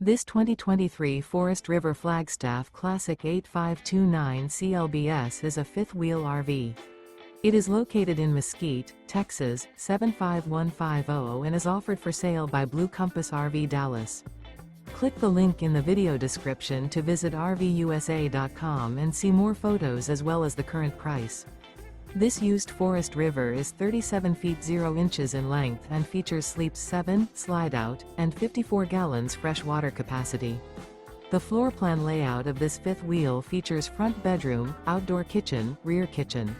This 2023 Forest River Flagstaff Classic 8529 CLBS is a fifth-wheel RV. It is located in Mesquite, Texas, 75150 and is offered for sale by Blue Compass RV Dallas. Click the link in the video description to visit RVUSA.com and see more photos as well as the current price. This used Forest River is 37 feet 0 inches in length and features sleeps 7, Slideout, and 54 gallons fresh water capacity. The floor plan layout of this fifth wheel features front bedroom, outdoor kitchen, rear kitchen.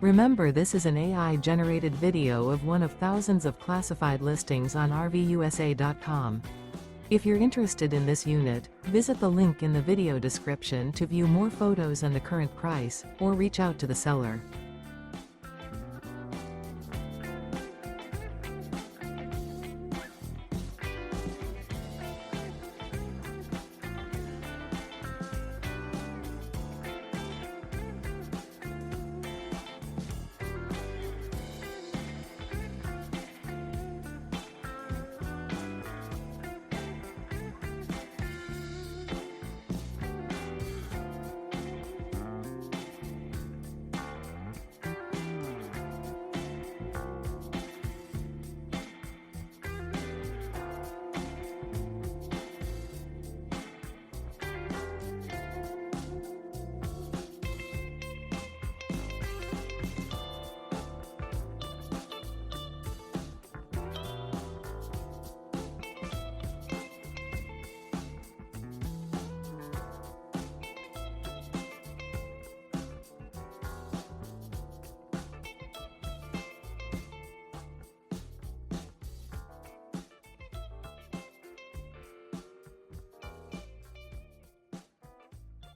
Remember, this is an AI-generated video of one of thousands of classified listings on RVUSA.com. If you're interested in this unit, visit the link in the video description to view more photos and the current price, or reach out to the seller.